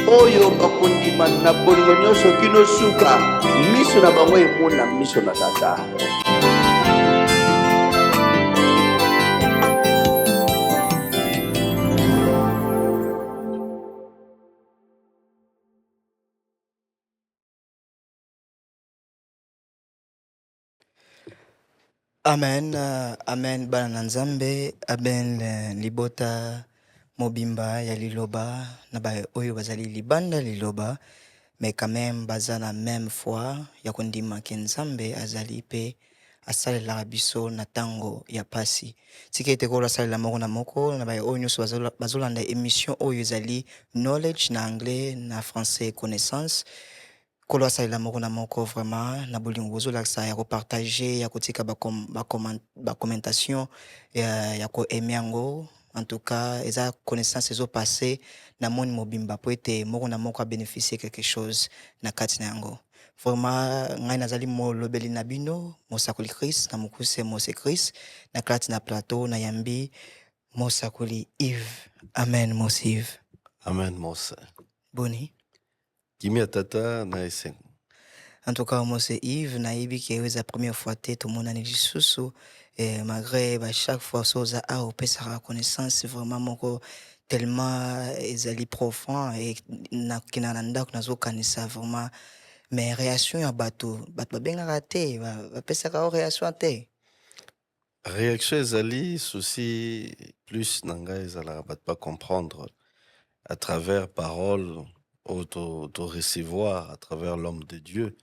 oyo bakondima na bolingo nyonso kino suka miso na bango emona miso na tata. Amen, amen bana na nzambe, amen libota mobimba ya liloba na ba oyo bazali libanda liloba, mais quand même baza na même foi ya kondima ke nzambe azali pe asalela biso na tango ya pasi. Tika ete kola asalela moko na moko na ba oyo nyonso bazolanda émission oyo ezali knowledge na anglais na français connaissance. Kolo asalela moko na moko vraiment na bolingo bozolakisa ya kopartage ya kotika commentation ya ko aimer yango. En tout cas eza connaissance ezopasse na moni mobimba po ete moko na moko abénéficier quelque chose na kati na yango. Vraiment ngai nazali molobeli na bino mosakoli Christ na mokuse mose Christ na kati na plateau na yambi mosakoli Yves. Amen mose Yves. Amen mose. Boni. Kimia tata na esen. En tout cas, moi c'est Yves, naïbi qui est la première fois tête au monde en Elijisusu, et malgré chaque fois ça a opé sa reconnaissance, c'est vraiment mon tellement ezali profond et na kinananda que nazo kanisa vraiment mais réaction ya bato benga raté va pesa ka réaction té. Réaction ezali souci plus nanga ezala bat pas comprendre à travers parole auto recevoir à travers l'homme de Dieu.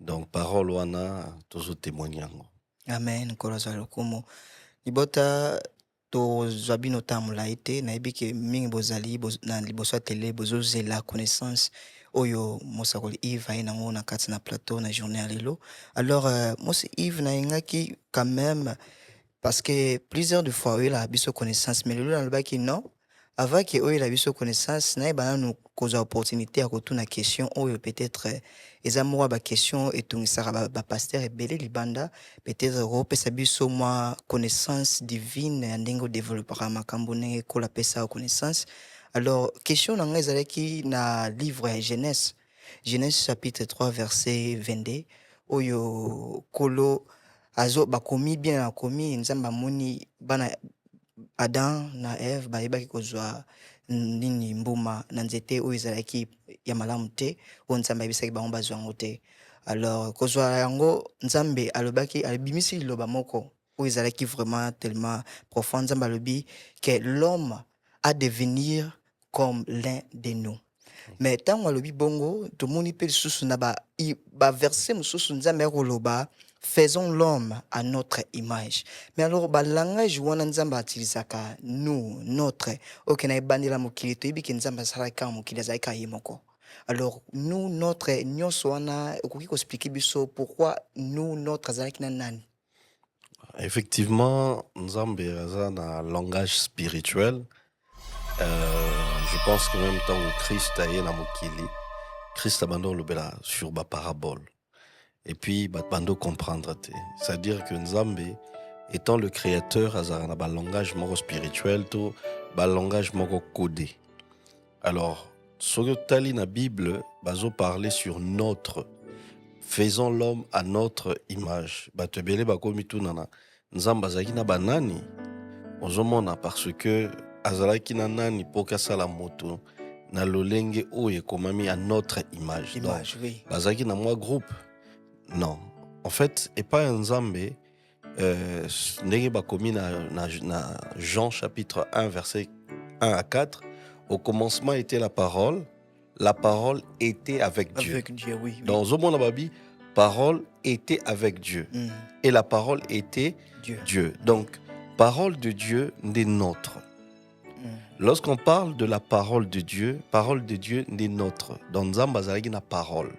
Donc parole wana tozo témoigner. Amen kolaza lokumu. Libota to zabino tamula ete na ebike mingi bozali na liboso télé bozoze la connaissance oyo mosakoli Yves aina ngona kati na plateau na journée lelo. Alors mose Yves na ingaki quand même parce que plusieurs de fois il a biso connaissance mais lelo na lobaki non avant que il a biso connaissance na ebana nous cause opportunité à retourner na question oyo peut-être ezamwa ba question et tout ça ba pasteur ebele libanda peut-être repesa biso moi connaissance divine ndingo développer makambo ne ko la pesa connaissance. Alors question na ngezalaki na livre Genèse chapitre 3 verset 22 oyo kolo azo bakomi bien akomi nzamba moni bana Adam na Eve bayebaki kozwa nini mbuma na nzete oyo ezalaki ya malamu te oyo nzambe ayebisaki bango bazwa yango te. Alors kozwa yango nzambe alobaki alibimisi liloba moko oyo ezalaki vraiment tellement profond. Nzambe alobi que l'homme a devenir comme l'un de nous. Mais tant alobi bongo tomoni pe lisusu na ba verset mosusu nzambe akoloba faisons l'homme à notre image. Mais alors, le langage wana nzamba atilisaka nous, notre, ok na ebandela mokili to ibiki nzamba salaka mokili zaika yemoko. Alors, nous, notre, nyonso wana okoki ko expliquer biso pourquoi nous, notre zalaki na nani. Effectivement, nzambe aza na langage spirituel. Je pense que même temps où Christ a na mokili, Christ a bando lobela sur ba parabole. Et puis, bando comprendre. C'est-à-dire que Nzambe, étant le créateur, a un langage moro spirituel, un langage moro codé. Alors, sur la Bible, bazo parler sur notre. Faisons l'homme à notre image. Batebele bakomi tunana. Nzamba zaki na banani. Ozomona parce que azalaki na nani poka sala moto na lolenge oye komami à notre image. Image, oui. Bazaki na moi groupe. Non. En fait, et pas un Nzambe, ndenge bakomi na Jean chapitre 1 verset 1 à 4, au commencement était la parole était avec Dieu. Avec Dieu, oui. Dans au monde babi, parole était avec Dieu. Et la parole était Dieu. Donc, parole de Dieu n'est nôtre. Lorsqu'on parle de la parole de Dieu n'est nôtre. Dans Nzamba zalaki na parole.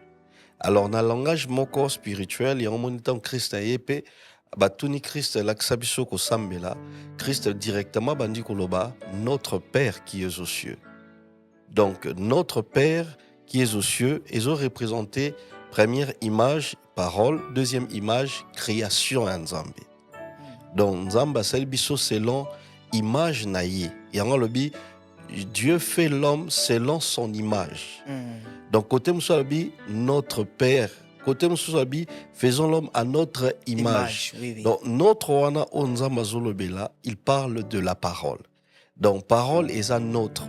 Alors, dans le langage moko spirituel, il y a un moment Christ a yépé, batuni Christ l'aksabiso ko sambela, Christ directement bandi koloba, notre Père qui est aux cieux. Donc, notre Père qui est aux cieux, ils ont représenté première image, parole, deuxième image, création en Nzambe. Donc, Nzamba selbiso selon image naïe. Yango lobi, Dieu fait l'homme selon son image. Mm. Donc, côté Moussalabi, notre Père. Côté Moussalabi, faisons l'homme à notre image. Oui, oui. Donc, notre Wana Onza Mazolobela, il parle de la parole. Donc, parole est à notre.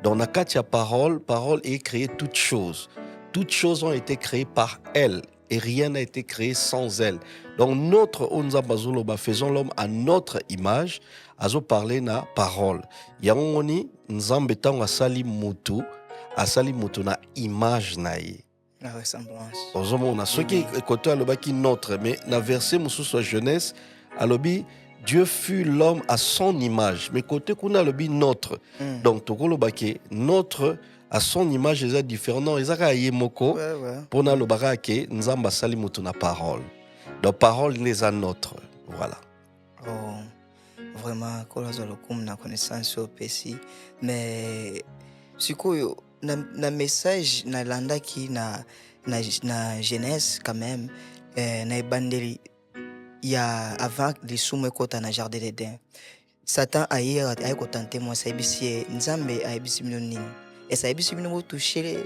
Dans Nakatia parole est créée toute chose. Toutes choses ont été créées par elle et rien n'a été créé sans elle. Donc, notre Onza Mazoloba, faisons l'homme à notre image, azo parler na parole. Yangoni, Nzambe tang asali mutu na image na ye. La ressemblance. Ozomona ce qui côté alobaki notre mais na verset mususu jeunesse alobi Dieu fut l'homme à son image mais côté kuna alobi notre. Donc tokolobaki notre à son image est différent ezaka yemoko pour na lobaka ke nzamba sali mutu na parole. Donc parole n'est à notre. Voilà. Oh. Vraiment kolazo lokum na connaissance au PC mais sikoyo na message na landaki na Genèse quand même na ebandeli ya avant les soumé kota na jardin d'Éden Satan aye ko tenter moi ça ebisi nzambe ayebisi bino nini et ça ebisi bino toucher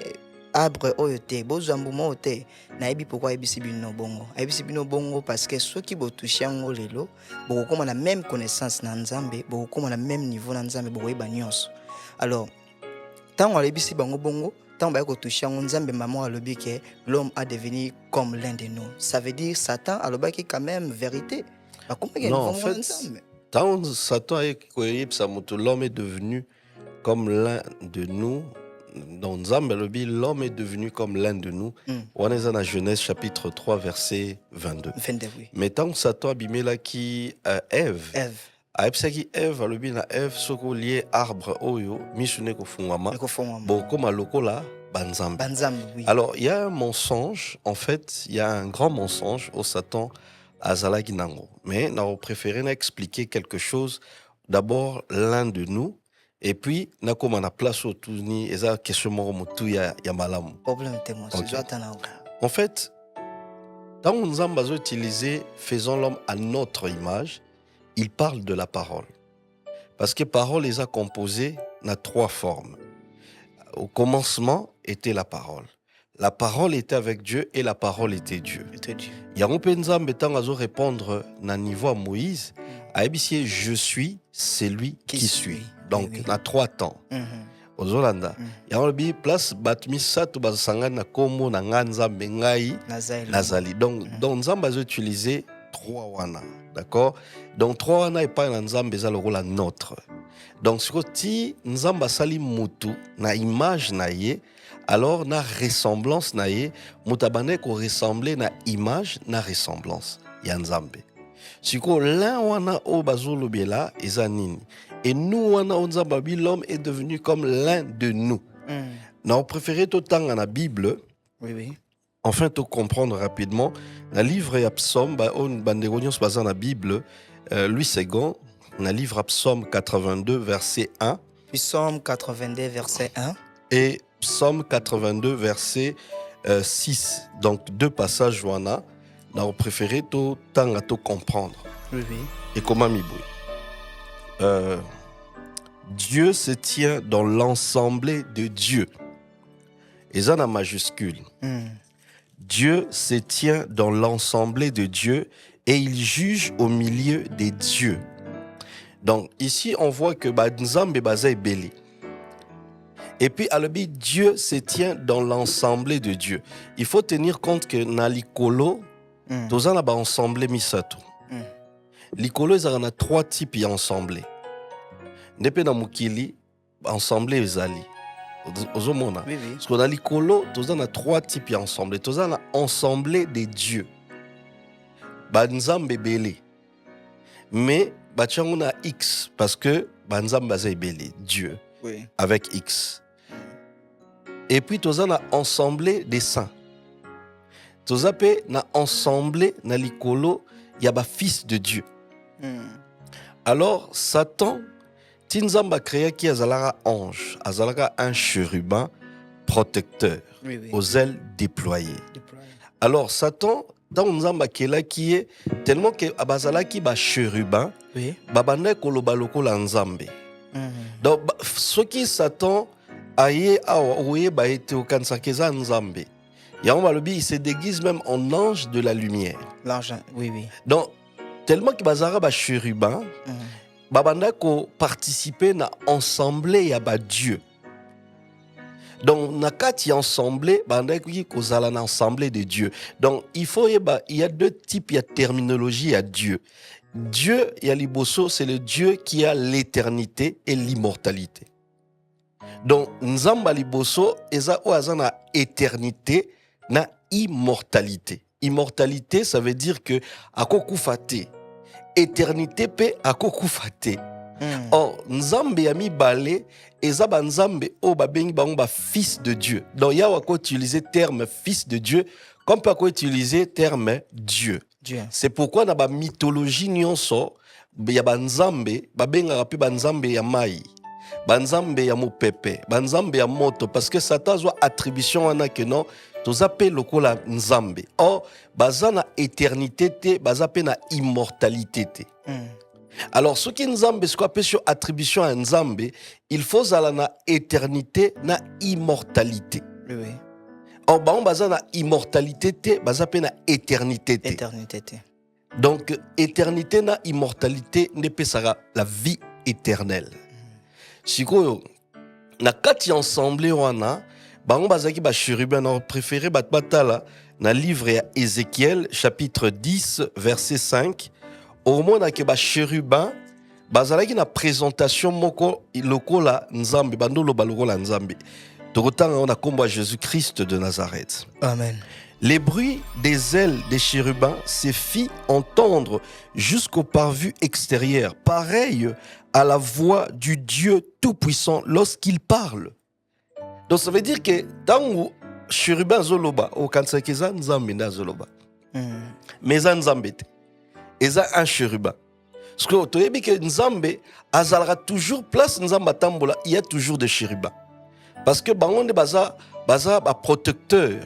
arbre oyote bozambu mote na ebi pourquoi ebisi bino bongo parce que ceux qui bo toucher ngo lelo bo koma na même connaissance na nzambe bo koma na même niveau na nzambe bo yeba nyonso alors tant on ebisi bango bongo tant ba ko toucher ngo nzambe maman alobi que l'homme a devenu comme l'un de nous ça veut dire Satan alobaki quand même vérité non en fait tant Satan l'homme est devenu comme l'un de nous. Dans Nzambe lobi l'homme est devenu comme l'un de nous. On est dans Genèse chapitre 3 verset 22. Oui. Mais tant que Satan abimela qui Ève. Aepsaki Ève lobi na Ève soko lié arbre oyo misune ko fungama. Bon comme lokola banzambe. Oui. Alors il y a un mensonge en fait, il y a un grand mensonge au Satan azalaki nango. Mais on préféré expliquer quelque chose d'abord l'un de nous. Et puis, na koma na place au tourni, et ça question motu ya malamu. Problème témoin, en fait, quand on a utilisé faisons l'homme à notre image, il parle de la parole. Parce que parole les a composé na trois formes. Au commencement était la parole. La parole était avec Dieu et la parole était Dieu. Il y a un peu nzambe tant azo répondre na niveau à Moïse, a ébissé je suis celui qui suis. Donc, oui. Na 3 temps. Aux Hollandais. Il y a une place, Batmi Sato Basanga na Komo na Nganzambe Ngai Nazali. Donc, Nzamba a utilisé 3 wana. D'accord? Donc, 3 wana et pas Nzamba za le rôle notre. Donc, si Nzamba sali mutu na image na ye, alors na ressemblance na ye, mutabane ko ressembler na image na ressemblance. Ya Nzambe. Si l'un wana o bazolo bela ezanini. Et nous, l'homme est devenu comme l'un de nous. On préféré tout temps dans la Bible. Oui. Enfin, tout comprendre rapidement. Dans le livre et Psaume, on dans la Bible, Louis II, dans le livre Psaume 82, verset 1. Psaume 82, verset 1. Et Psaume 82, verset 6. Donc, 2 passages, on préféré tout temps à tout comprendre. Oui. Et comment m'y bouille. Dieu se tient dans l'ensemble de Dieu. Et ça, en majuscule. Dieu se tient dans l'ensemble de Dieu et il juge au milieu des dieux. Donc, ici, on voit que Nzambe Baza est belé. Et puis, alobi, Dieu se tient dans l'ensemble de Dieu. Il faut tenir compte que dans l'ikolo, tous en a ensemble misato. L'ikolo, il y a 3 types d'ensemble. Nepe na mukili, ensemble ezali. Ozomona. Oui. Parce qu'on a l'ikolo, tous en a 3 types d'ensemble. Tous en a ensemble des dieux. Banzambe belé. Mais, on a X, parce que Banzambe baza belé, Dieu. Oui. Avec X. Et puis, tous en a ensemble des saints. Tous en a ensemble na l'ikolo, il y a fils de Dieu. Alors, Satan, Tinzamba créa qui azalara ange, azalara un chérubin protecteur, aux ailes déployées. Alors, Satan, dans Nzamba qui est tellement que abazala qui ba chérubin, babane koloba lokola Nzambe. Donc ce qui s'attend aye aouye ba été au kansakeza nzambe. Yango balobi il se déguise même en ange de la lumière. L'ange, oui, oui. Donc tellement que bazara ba chérubin babanda ko participer na ensemble ya ba Dieu. Donc na kati ensemble banda ko kozala na ensemble de Dieu. Donc il y a deux types de terminologie à Dieu. Dieu ya liboso c'est le Dieu qui a l'éternité et l'immortalité. Donc nzamba liboso eza oaza na éternité na immortalité. Immortalité ça veut dire que akokufa te. Éternité pe akokufa te. Or nzambe ya mibale eza ba nzambe o babengi bango ba fils de Dieu. Donc ya wako utiliser terme fils de Dieu comme pas ko utiliser terme Dieu. C'est pourquoi dans la mythologie nyonso ya banzambe babenga pe banzambe ya mai, banzambe ya mopepe, banzambe ya moto parce que Satan a attribution wana que non tozape lokola nzambe. Or bazana éternité te, bazape na immortalité te. Alors ce qui nzambe ce qu'on appelle sur attribution à nzambe, il faut zala na éternité na immortalité. Oui. Or, bah, on basa na immortalité te, basa pe na éternité te. Éternité te. Donc, éternité na immortalité ne peut sera la vie éternelle. Sikoyo, na kati ensemble wana, bah on basa ki ba chérubin na préféré bat batala na livre ya Ézéchiel chapitre 10 verset 5. Au moins na ke ba chérubin bazala ki na présentation moko lokola nzambe bandolo balokola nzambe. On a combat Jésus-Christ de Nazareth. Amen. Les bruits des ailes des chérubins se fit entendre jusqu'au parvis extérieur, pareil à la voix du Dieu Tout-Puissant lorsqu'il parle. Donc ça veut dire que tant chérubin zoloba, au kansakeza nzambe na zoloba. Mais nzambe te. Eza un chérubin. Parce que tu sais que nzambe azalera toujours place nzamba tambola, il y a toujours des chérubins. Parce que bangonde baza protecteur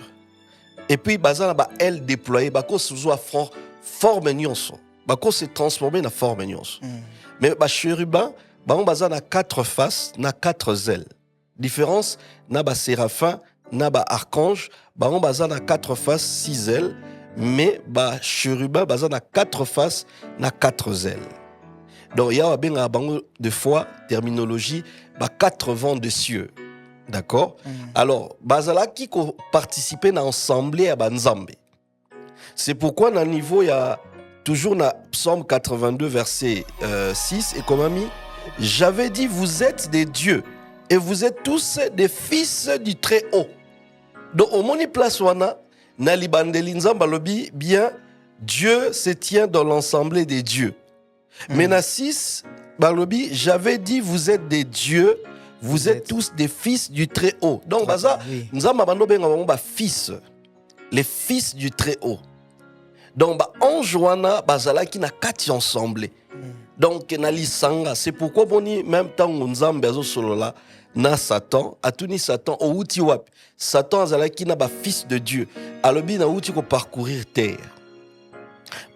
et puis baza ba aile déployée bako sous forme nyonso bako se transformer na forme nyonso. Mais ba chérubin bangon baza na 4 faces na 4 ailes. Différence na ba séraphin na ba archange bangon baza na 4 faces 6 ailes mais ba chérubin baza na 4 faces na 4 ailes. Donc il y a benga bango de fois terminologie ba 4 vents de cieux. D'accord? Alors, bazala qui participe à l'ensemble à Banzambe. C'est pourquoi, dans le niveau, il y a toujours dans Psaume 82, verset 6, et comme ami, j'avais dit, vous êtes des dieux, et vous êtes tous des fils du Très-Haut. Donc, au moni place wana, na libandeli nzamba lobi, bien, Dieu se tient dans l'ensemble des dieux. Mais na 6, balobi, j'avais dit, vous êtes des dieux, vous êtes tous des fils du Très-Haut. Donc, baza, nous avons fils, les fils du Très-Haut. Donc, ange wana bazala qui na kati ensemble. Donc, na lisanga, c'est pourquoi boni même temps nous avons solola na Satan, atuni Satan au outi wap. Satan azala qui na ba fils de Dieu. Alobi na outi ko parcourir terre.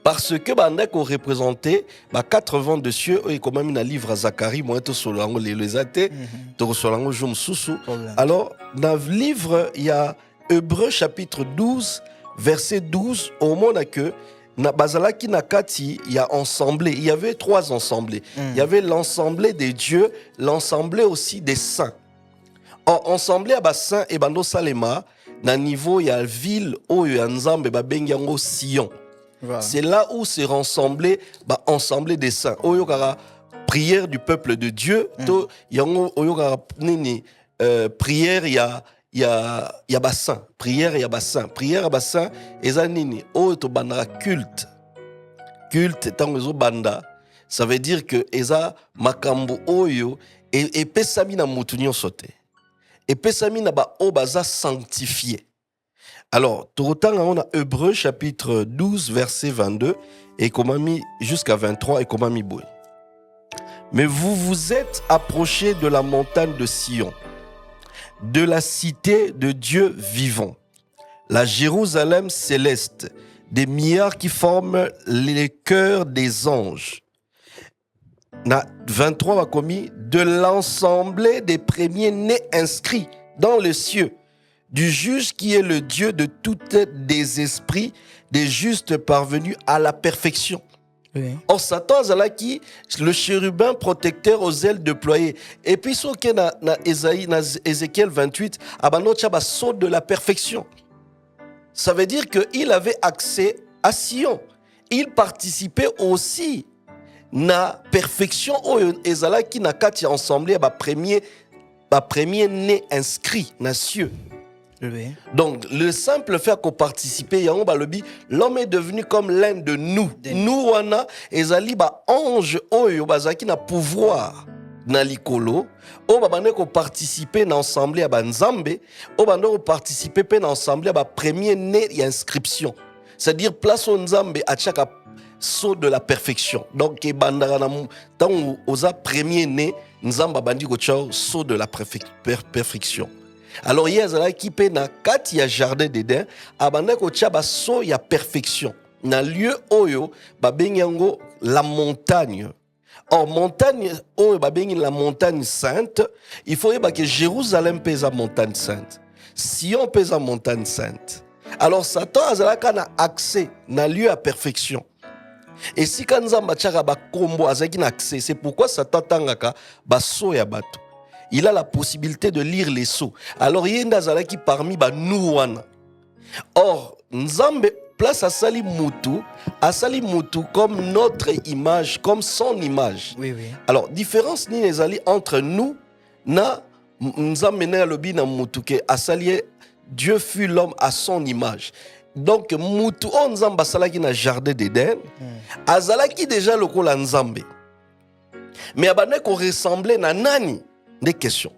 Parce que banda ko représenté 4 vents de cieux et comme même na livre à Zacharie moi to solango les athées to solango jom susu. Alors dans le livre il y a Hébreux chapitre 12 verset 12 au monde que na bazala ki na kati il y a ensemble, il y avait 3 ensemblés. Il y avait l'ensemble des dieux, l'ensemble aussi des saints. Ensemble à saint et bando salema na niveau il y a ville où il y a nzambe ba bengango Sion. Voilà. C'est là où se rassemblé ensemble des saints. Oyokara prière du peuple de Dieu. To yango oyokara nini prière ya bassin. Prière ya bassin. Prière bassin eza nini oyo banda culte. Culte tango zo banda. Ça veut dire que eza makambo oyo et pesami na mutu nyonso te. Et pesami na ba o baza sanctifié. Alors, on a Hébreux chapitre 12, verset 22, et Komami jusqu'à 23, et Komami Boy. Mais vous vous êtes approchés de la montagne de Sion, de la cité de Dieu vivant, la Jérusalem céleste, des milliards qui forment les cœurs des anges. na 23 va commis de l'ensemble des premiers-nés inscrits dans le cieux, du juge qui est le Dieu de toutes des esprits, des justes parvenus à la perfection. Oui. Or, Satan azalaki le chérubin protecteur aux ailes déployées. Et puis, ce qui est na Ézéchiel 28, abanocha ba saut de la perfection. Ça veut dire qu'il avait accès à Sion. Il participait aussi na perfection oyo ezalaki na kati ya ensemble ba premier né inscrit na cieux. Oui. Donc, le simple fait qu'on participe, l'homme est devenu comme l'un de nous. Nous, wana, ezali ba ange oyo bazaki na pouvoir na likolo. O babane ko participer na ensemble ya ba nzambe. O babane ko participer pe na ensemble ya ba premier né ya inscription. C'est-à-dire place au nzambe à chaque saut de la perfection. Donc, bandara na tant oza premier né nzamba bandi ko chao saut de la perfection. Alors, il y a qui pe na kati ya jardin d'Éden, abanda ko tia ba so ya perfection. Na lieu oyo ba benyango la montagne. Or montagne oyo ba bengi la montagne sainte, il faut que Jérusalem pesa montagne sainte. Sion pesa montagne sainte. Alors Satan azalaka na accès na lieu à perfection. Et si kanzamba tiaka ba kombo azaki na accès, c'est pourquoi Satan tangaka ba so ya bato. Il a la possibilité de lire les sceaux. Alors, il y a un qui parmi nous. Or, Nzambe place Asali Moutou comme notre image, comme son image. Oui, oui. Alors, différence ni les alliés entre nous, na Nzambe na lobi na Moutou que Asali Dieu fut l'homme à son image. Donc, Moutou on Nzamba salaki na jardin d'Éden, azalaki déjà le kola Nzambe. Mais abane ko ressemblait na nani? Des questions.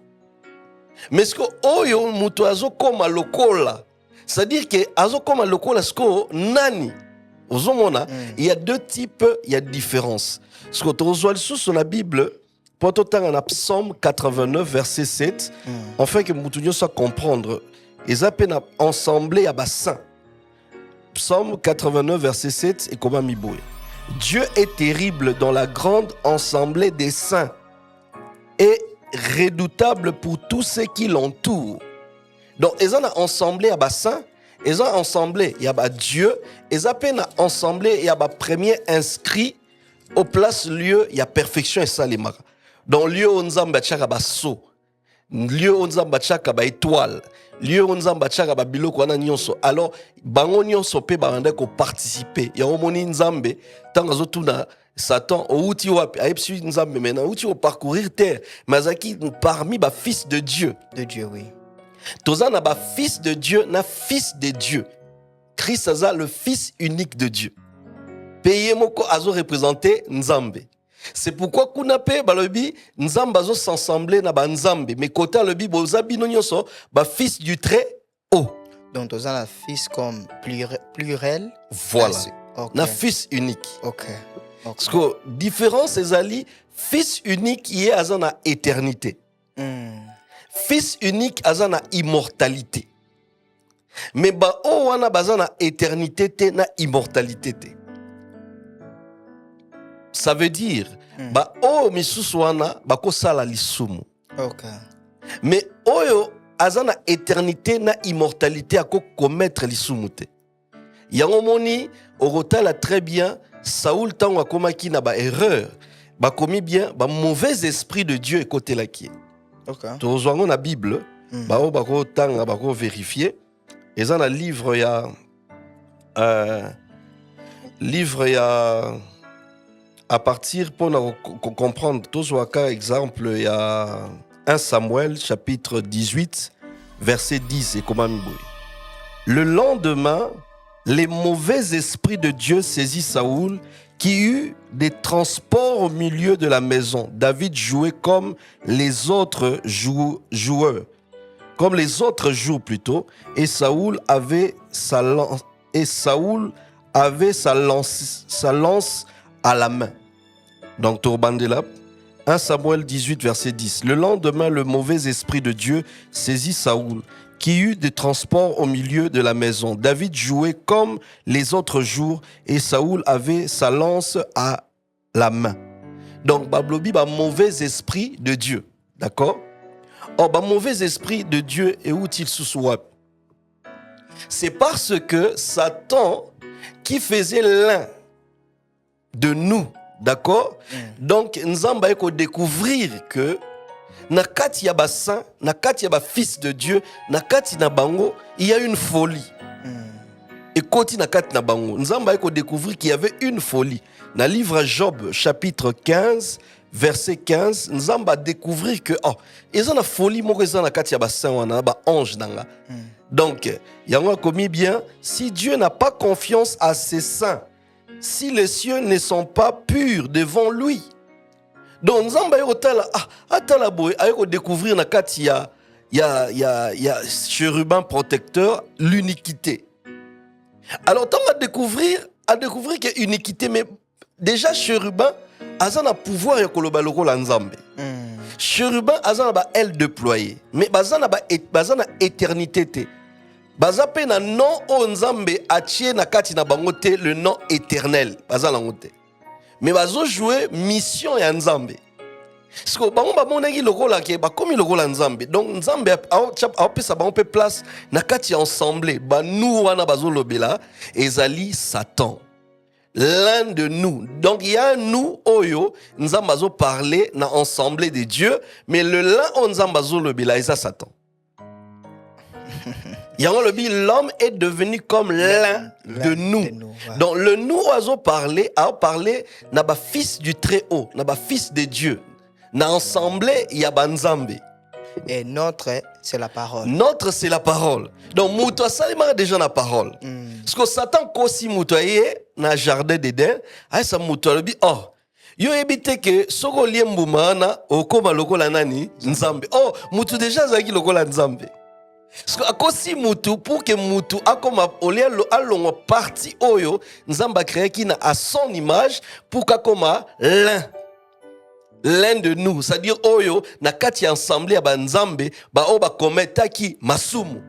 Mais ce que oyo mutu azo koma lokola, c'est-à-dire que azo koma lokola ce que nani ozomona, il y a deux types, il y a différence. Ce que tu reçois sur la Bible, pour tout temps en Psaume 89 verset 7, afin que mutu nyo soit comprendre, ils appellent ensemble à bassin. Psaume 89 verset 7 et comment miboué. Dieu est terrible dans la grande assemblée des saints et redoutable pour tous ceux qui l'entourent. Donc, ils ont ensemble à bassin, ils ont ensemble il y a Dieu, ils ont peine ensemble il y a premier inscrit au place lieu il y a perfection et salimara. Dans lieu où nous avons bâti basso, lieu où nous avons bâti étoile, lieu où nous avons bâti biloko wana nyonso. Alors, bango nyonso pe bande ko participer. Ya omoni nzambe tanga zotuna Satan outi wapi aipsi nzambe mena outi au parcourir terre mazaki parmi ba fils de Dieu. De Dieu, oui. Toza na ba fils de Dieu na fils de Dieu. Christ aza le fils unique de Dieu. Peye moko azo représenter nzambe. C'est pourquoi kunape balobi nzamba zo s'assembler na ba nzambe mais kota lobi boza bino nyonso ba fils du très haut. Donc toza la fils comme pluriel. Voilà. Okay. Na fils unique. OK. Parce que différence c'est ali fils unique qui est azana éternité. Fils unique azana immortalité. Mais ba o wana bazana éternité te na immortalité te. Ça veut dire ba o misusu wana bako sala lisumu. OK. Mais oyo azana éternité na immortalité ako commettre lisumu te. Yango moni orotala très bien Saoul tango akomaki na ba erreur, ba komi bien ba mauvais esprit de Dieu côté la qui. OK. Tozwango na Bible, ba o bako tanga bako vérifier. Eza na livre ya à partir pour comprendre tozwaka exemple il y a 1 Samuel chapitre 18 verset 10 et comment miboué. Le lendemain, les mauvais esprits de Dieu saisissent Saoul, qui eut des transports au milieu de la maison. David jouait comme les autres joueurs, comme les autres jours plutôt, et Saoul avait sa lance à la main. Donc, Tourbandela, 1 Samuel 18, verset 10. Le lendemain, le mauvais esprit de Dieu saisit Saoul, qui eut des transports au milieu de la maison. David jouait comme les autres jours et Saoul avait sa lance à la main. Donc bablobi ba mauvais esprit de Dieu, d'accord? Or ba mauvais esprit de Dieu est où il sous-swap? C'est parce que Satan qui faisait l'un de nous, d'accord? Donc nzamba eko découvrir que na kati ya ba saint, na kati ya ba fils de Dieu, na kati na bango, il y a une folie. Et koti na kati na bango, nzamba eko découvrir qu'il y avait une folie. Dans le livre Job chapitre 15 verset 15, nzamba découvrir que ils ont la folie moko eza na kati ya ba saint wana ba ange nanga. Donc, yango commis bien, si Dieu n'a pas confiance à ses saints, si les cieux ne sont pas purs devant lui. Donc, nzamba yoko tala atala boy ayoko découvrir na kati ya chérubin protecteur l'uniquité. Alors, tant à découvrir que uniquité, mais déjà chérubin aza na pouvoir ya koloba lokola nzambe. Chérubin aza na ba aile déployée, mais baza na éternité te. Baza pe na nom o nzambe atie na kati na bango te le nom éternel baza lango te. Mais bazo jouer mission ya nzambe. Parce que bango bamonaki lokola ke bakomi lokola nzambe. Donc nzambe a pesa bango pe place na kati ya ensemble ba nous wana bazo lobela ezali Satan. L'un de nous. Donc il y a un nous oyo nzambe bazo parler na ensemble de Dieu, mais le l'un o nzambe bazo lobela eza Satan. L'homme est devenu comme l'un de nous. Donc le nous a parlé n'a pas fils du Très-Haut, n'a pas fils de Dieu. N'a ensemble il y a banzambe. Et notre c'est la parole. Notre c'est la parole. Donc muto salima déjà la parole. Parce que Satan kosi muto yé na jardin d'Éden, ay sa muto lobi yo ebite que soko liembuma na okoma lokola nani nzambe. Muto déjà zaki lokola nzambe. Parce que akosi mutu pour que mutu akoma olielo alongo parti oyo nzamba créé qui na à son image pour kakoma l'un de nous, c'est-à-dire oyo na kati ensemble ya banzambe ba o ba kometaki masumu.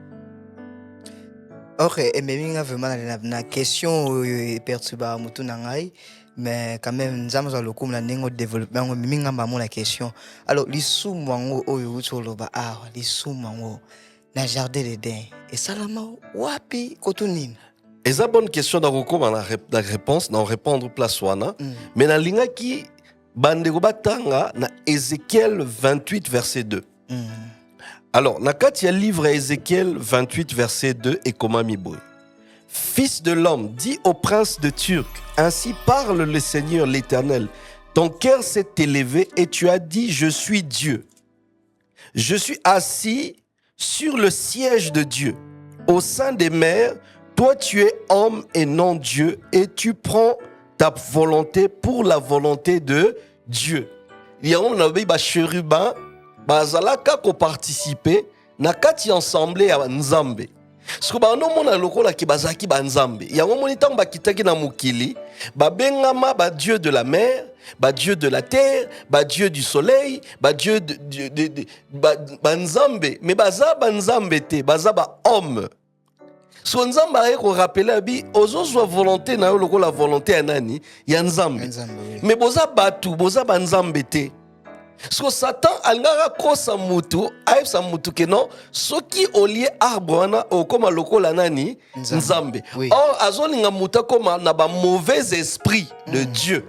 OK, et même vraiment na question perturba mutu na ngai, mais quand même nzamba za lokumu na nengo développement minga ba la question. Alors lisumu wango oyo utoloba lisumu wango na jardin d'Éden et salama wapi kotunini. Et ça bonne question dans la réponse dans répondre place wana mais na linga ki bandeko batanga na Ézéchiel 28 verset 2. Alors na kati ya livre Ézéchiel 28 verset 2 et comment miboy. Fils de l'homme, dis au prince de Turc, ainsi parle le Seigneur l'Éternel. Ton cœur s'est élevé et tu as dit je suis Dieu. Je suis assis sur le siège de Dieu, au sein des mers, toi tu es homme et non Dieu, et tu prends ta volonté pour la volonté de Dieu. Il y a un chérubin, bazalaka ko participer, na kati ensemble ya nzambe. Parce que bano mona lokola ki bazaki ba nzambe. Il y a un monitant ba kitaki na mukili, ba bengama ba Dieu de la mer, ba Dieu de la terre, ba Dieu du soleil, ba Dieu ba nzambe, mais baza ba nzambe te, baza ba homme. So nzamba ko rappeler bi ozo so volonté na yo lokola volonté ya nani ya nzambe. Mais boza batu, boza ba nzambe te. Parce que Satan alingaka kosa mutu, aïfsa mutu que non, soki olie arbre wana okoma lokola nani nzambe. Oui. Or azolinga muta koma na ba mauvais esprit de Dieu.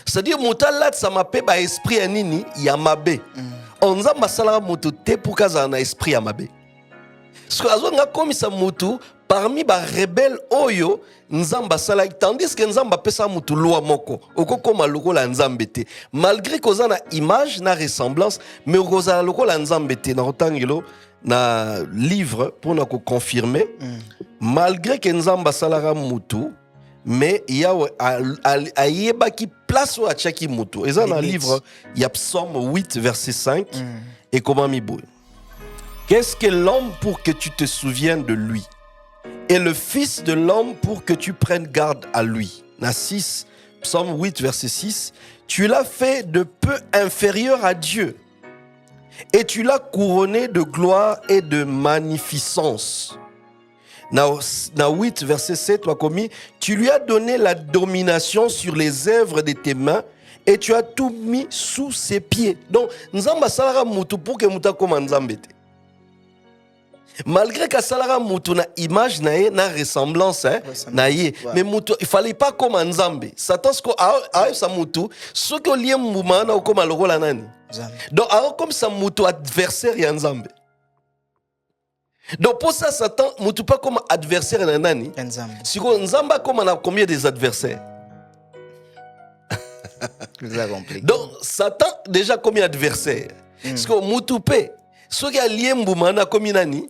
C'est-à-dire muta lat sa mape ba esprit ya nini ya mabe. Nzamba sala mutu te pour kaza na esprit ya mabe. Parce que azolinga komisa mutu parmi ba rebelle oyo nzamba sala tandis que nzamba pesa mutu loi moko okokoma lokola nzambe te malgré koza na image na ressemblance mais koza lokola nzambe te na otangelo na livre pour na ko confirmer malgré que nzamba sala mutu mais yawe ayeba ki place o achaki mutu eza na livre ya Psaume 8 verset 5 et comment mibouy. Qu'est-ce que l'homme pour que tu te souviennes de lui? Et le fils de l'homme pour que tu prennes garde à lui. Na 6, Psaume 8, verset 6. Tu l'as fait de peu inférieur à Dieu. Et tu l'as couronné de gloire et de magnificence. Na 8, verset 7, tu lui as donné la domination sur les œuvres de tes mains et tu as tout mis sous ses pieds. Donc, Nzamba salara mutu pour que muta comme Nzambe te. Malgré que salara mutu na image na ye, na ressemblance na ye, mais mutu il fallait pas comme Nzambe. Satan ce ko a sa mutu, ce que lien mouma na comme lokola nani. Donc comme ça mutu adversaire ya Nzambe. Donc pour ça Satan mutu pas comme adversaire na nani. Si ko Nzamba comme on a combien des adversaires? Donc Satan déjà combien d'adversaires? Parce que mutupe ce qui a lié mbumana comme nani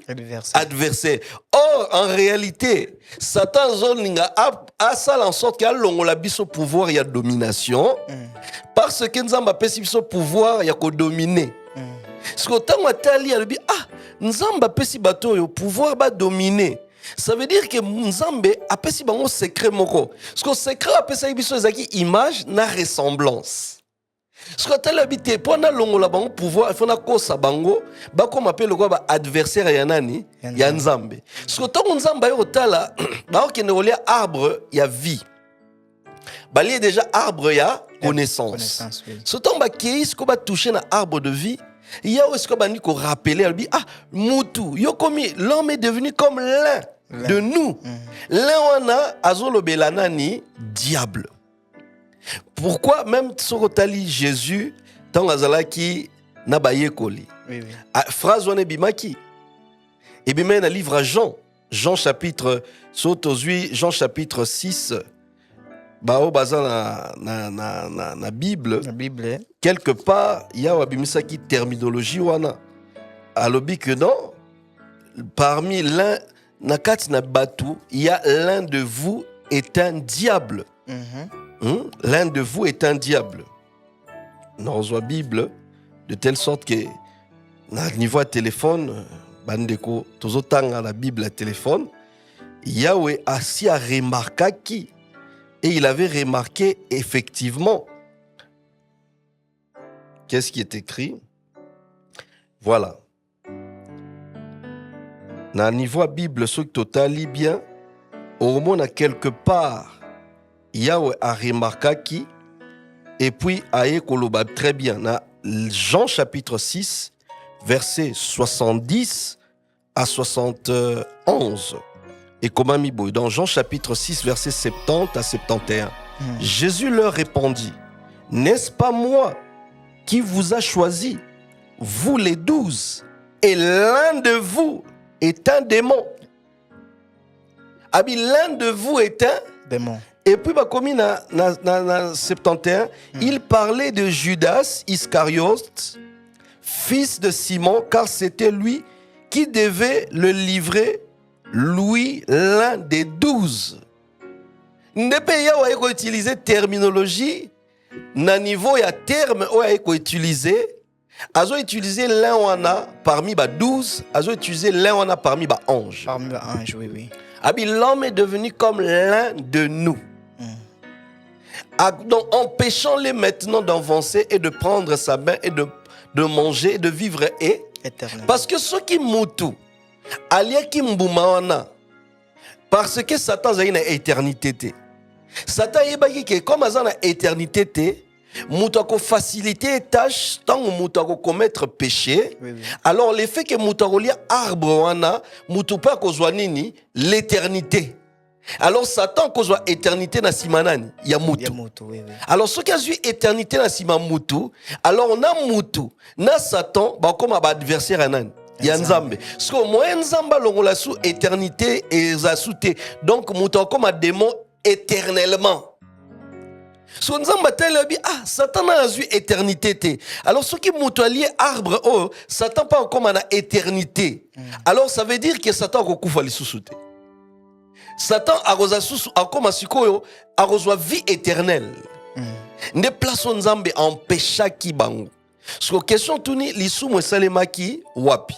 adversaire. Or en réalité Satan zoninga a ça en sorte qu'il a longola biso pouvoir ya domination parce que Nzamba pesi biso pouvoir ya ko dominer. Parce que tant atali a dit Nzamba pesi bato yo pouvoir ba dominer. Ça veut dire que Nzambe a pesi bango secret moko. Parce que secret a pesi biso ezaki image na ressemblance. Ce que tu as habité, pour na longo la bango pouvoir, il faut na kosa bango, ba comme appelle le quoi adversaire ya nani, ya Nzambe. Ce que tant Nzamba yo tala, ba ok ne volia arbre ya vie. Ba lié déjà arbre ya connaissance. Ce temps ba kei ce que ba toucher na arbre de vie, il y a ce que ba ni ko rappeler, elle dit mutu, yo komi l'homme est devenu comme l'un de nous. L'un wana azolo belanani diable. Pourquoi même Sorotali Jésus tant azalaki na bayekoli. Phrase wana bimaki. Et bien dans le livre à Jean chapitre Jean chapitre 6 bao baza na Bible. La Bible. Quelque part il y a wabimisaki terminologie wana. Alobi que non parmi l'un nakati na batu il y a l'un de vous est un diable. L'un de vous est un diable. Dans la Bible, de telle sorte que, à niveau téléphone, bandeko, tozotanga la Bible à téléphone, Yahweh assis a remarqué qui, et il avait remarqué effectivement. Qu'est-ce qui est écrit? Voilà. Dans niveau Bible, ce que totali bien, au moins à quelque part. Yahweh a remarqué qui, et puis aye koloba très bien. Dans Jean chapitre 6, verset 70 à 71. Et comment miboy? Dans Jean chapitre 6, verset 70 à 71. Jésus leur répondit, n'est-ce pas moi qui vous a choisi, vous les 12, et l'un de vous est un démon. Abi, l'un de vous est un démon. Et puis, comme dans 71, il parlait de Judas Iscariote, fils de Simon, car c'était lui qui devait le livrer, lui, l'un des 12. N'est-ce pas utiliser terminologie, na niveau il y a terme où utiliser, azo utiliser l'un wana parmi ba 12, azo utiliser l'un wana parmi ba 11. Parmi ba 11, oui. Abi, l'homme est devenu comme l'un de nous. Donc, empêchons-les maintenant d'avancer et de prendre sa main et de manger et de vivre éternellement. Parce que ceux qui moutou, alia qui mboumawana, parce que Satan a une éternité. Satan yebaki que comme a une éternité, moutou a facilité les tâches tant que moutou a commettre péché. Alors, le fait que moutou a lié arbre wana, moutou pas kozwa nini l'éternité. Alors Satan cause éternité na simanani ya mutu. Alors ce qui a eu éternité na sima mutu, alors on a mutu na Satan ba comme adversaire anan ya Nzambe. Parce que moi Nzamba longola sous éternité et zasouté. Donc mutu comme démon éternellement. So Nzamba telabi Satan a eu éternité. Alors ce qui mutu lié arbre Satan pas comme na éternité. Alors ça veut dire que Satan ko kufa li sousouté. Satan a reçu vie éternelle. Ne plaçons Nzambe empêcha ki bango. Sur question tuni lisumu salemaki wapi.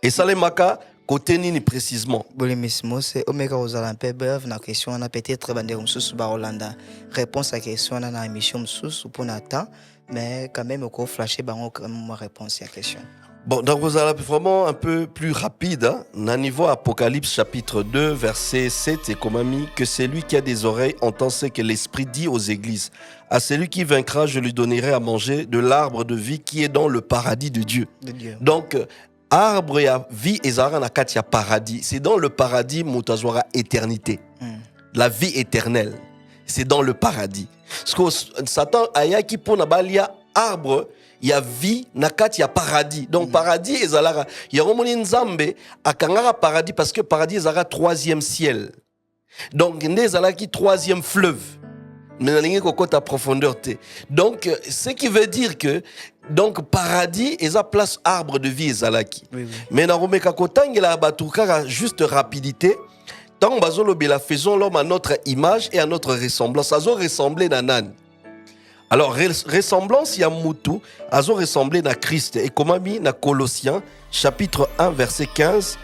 Et salemaka côté nini précisément. Bolimismo c'est omega ozala un peu bref na question on a peut-être bande msusu ba Hollanda. Réponse à question na émission msusu pour temps mais quand même ko flasher bango ma réponse à question. Bon, donc vous allez vraiment un peu plus rapide. Hein? Na niveau Apocalypse chapitre 2, verset 7, et comme ami, que celui qui a des oreilles entend ce que l'Esprit dit aux églises. À celui qui vaincra, je lui donnerai à manger de l'arbre de vie qui est dans le paradis de Dieu. Donc, arbre et vie et zara na katia paradis. C'est dans le paradis mutazwara éternité. La vie éternelle. C'est dans le paradis. Parce que Satan aya qui pour nabalia arbre, il y a vie na katia paradis. Donc paradis et zalara. Il y a romoni nzambe akangara paradis parce que paradis zara troisième ciel. Donc ne zalaki troisième fleuve. Mais n'alingé kokota profondeur te. Donc ce qui veut dire que donc paradis et sa place arbre de vie et zalaki. Mais na romeka kotangela batukara juste rapidité. Tant bazolo bela faisons l'homme à notre image et à notre ressemblance. Azo ressembler na nan. Alors ressemblance ya mutu azo ressembler na Christ et comme ami na Colossiens chapitre 1 verset 15,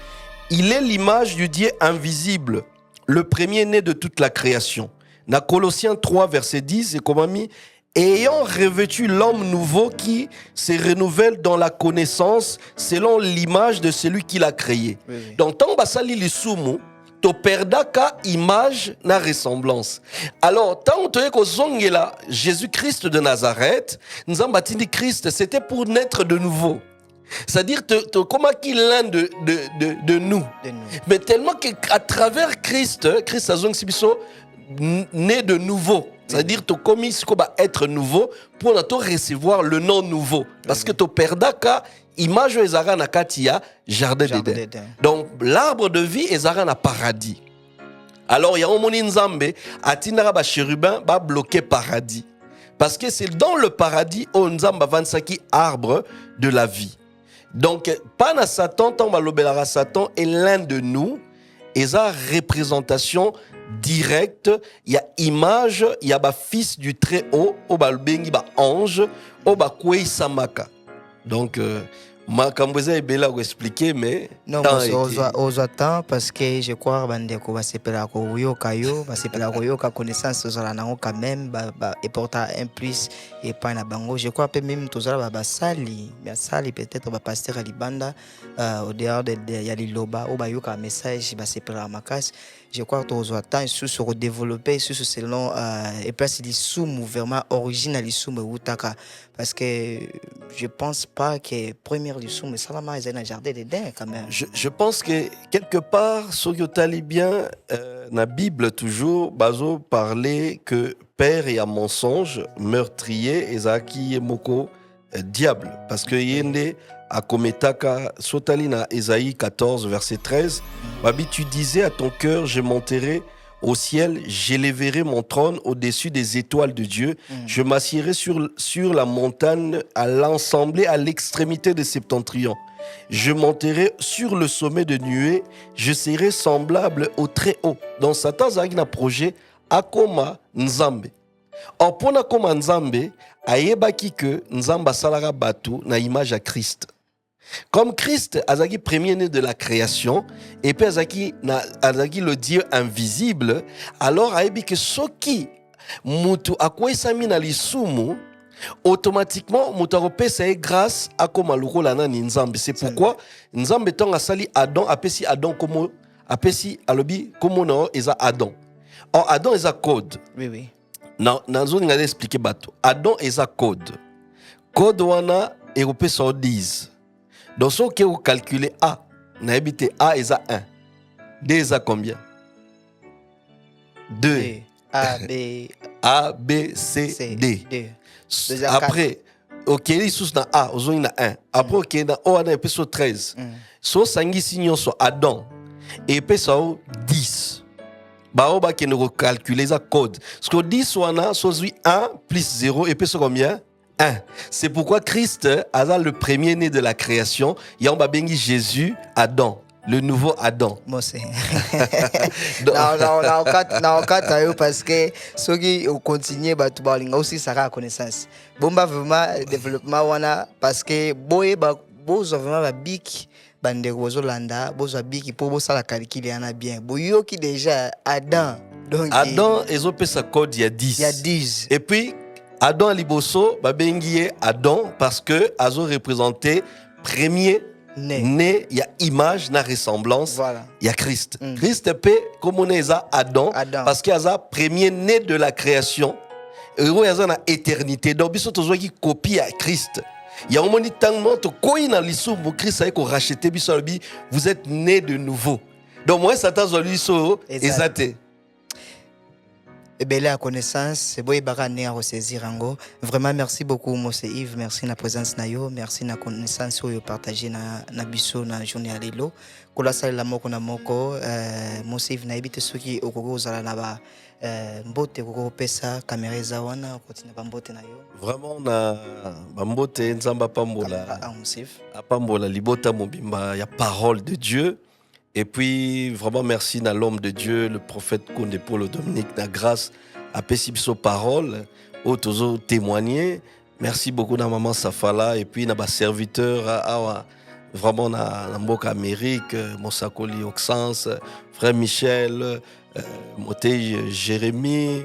il est l'image du Dieu invisible, le premier-né de toute la création. Na Colossiens 3 verset 10 et comme ami ayant revêtu l'homme nouveau qui se renouvelle dans la connaissance selon l'image de celui qui l'a créé. Donc tant basali lisumu to perdaka image na ressemblance. Alors, tant que zongela Jésus-Christ de Nazareth, nous avons bâti Christ, c'était pour naître de nouveau. C'est-à-dire, comment qu'il l'un de nous. Mais tellement qu'à travers Christ, Christ a zong sibiso né de nouveau. C'est-à-dire, tu commis ce qu'on va être nouveau pour nous recevoir le nom nouveau. Parce que tu perdaka image ezara na katia jardin d'Éden. Donc l'arbre de vie ezara na paradis. Alors il y a omoni nzambe atinara ba chérubin ba bloquer paradis. Parce que c'est dans le paradis où nzamba vansaki arbre de la vie. Donc pas na Satan tant balobelara Satan est l'un de nous et sa représentation directe, il y a image, il y a ba fils du très haut, au balbengi ba ange, au ba kwei samaka. Donc, Makamboza est belle à vous expliquer, mais. Non, aux attend parce que je crois que va se faire kayo, va se faire connaissance aux alanans quand même, et porter un plus et pas na bango. Je crois que même tous les sali, peut-être va passer à Libanda, au dehors de Yaliloba, au bayoka message, va se faire à Makas. Je crois que aux attend sur redévelopper, sur selon, et place les sous-mouvements original, les sous-mouvements, parce que je pense pas que première leçon, mais ça là, ils ont un jardin d'Éden quand même. Je pense que quelque part, sur le talibien, la Bible toujours, bazo parlait que père et à mensonge, meurtrier, et zaki et moko, diable. Parce que yende à Kometaka, Sotalina, Ésaïe 14, verset 13, Babi, tu disais à ton cœur, je monterai au ciel, j'élèverai mon trône au-dessus des étoiles de Dieu. Je m'assierai sur la montagne à l'ensemble, à l'extrémité de septentrion. Je monterai sur le sommet de nuées. Je serai semblable au très haut. Dans Satan, il y a un projet Akoma Nzambe. Or, pour Akoma Nzambe, ayebaki que Nzamba salara batu na image à Christ. Comme Christ, azaki premier-né de la création, et puis azaki le Dieu invisible, alors ayebi que soki mutu akwesami na lisumu, automatiquement mutu akopesa ye grâce akoma lokola na Nzambe. C'est pourquoi Nzambe tanga sali Adam apesi Adam comme apesi alobi comme no eza Adam. Or Adam eza code. Oui. Nazo ngale expliquer bato. Adam eza code. Code wana européen 10. Donc, si vous calculez A, vous habitez A est à 1. D est à combien? 2. A, B, C, D. Après, ok, il y a A, il y a 1. Après, ok, il y a O, il y a 13. So, sangi signon so Adam. Et puis, ça 10. Bah, on va calculer ça code. Parce que 10, on a 1 plus 0, et puis, c'est combien? 1. C'est pourquoi Christ a le premier-né de la création. Il y a bengi Jésus, Adam, le nouveau Adam. Moi c'est. Non, parce que ceux qui continuent à aussi ça a connaissance. Bon bah vraiment développement wana parce que boy ba bozo vraiment ba big bande Rwanda, bozo big pour bossa la calcul yana bien. Boyo qui déjà Adam. Donc Adam ezope sa code il y a 10. Il y a 10. Et puis Adam Liboso, babengiye Adam parce que Azo représentait premier né, il y a image, na ressemblance, Voilà. il y a Christ. Christ peut, comme on est Adam, parce qu'il y a le premier né de la création, et il y a une éternité. Donc, il y a une copie à Christ. Il y a un moment tellement de quoi dans l'issue pour Christ a racheté, vous êtes né de nouveau. Donc, moi, ça t'a dit exact. Et bien la connaissance, c'est beau et barané à ressaisir ango. Vraiment merci beaucoup Mose Yves, merci na présence na yo, merci na connaissance yo partager na biso na journée à lelo. Kola sala la moko na moko, Mose Yves na ibite soki okoko zala na ba mbote koko pesa caméra za wana continue ba mbote na yo. Vraiment na ba mbote nzamba pambola. Apambola libota mobimba ya parole de Dieu. Et puis, vraiment, merci à l'homme de Dieu, le prophète Konde Paul Dominique, la grâce à Pessibiso Parole, au tozo témoigner. Merci beaucoup à maman Safala, et puis à ma serviteur, vraiment à Mboka Amérique, Monsakoli Oxens, frère Michel, Moté Jérémie,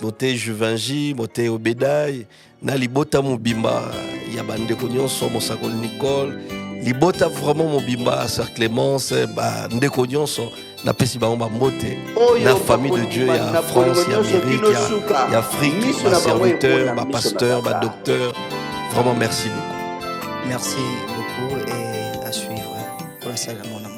Moté Juvanji, Moté Obedaï, Nalibota Mobimba, Yabande Konyonso, Monsakoli Nicole. Libota vraiment mobimba sœur Clémence ndeko nyonso na pesi bango mbote na famille de Dieu ya France ya Amérique ya Afrique ba serviteur ba pasteur ba docteur vraiment merci beaucoup et à suivre pour la salle mon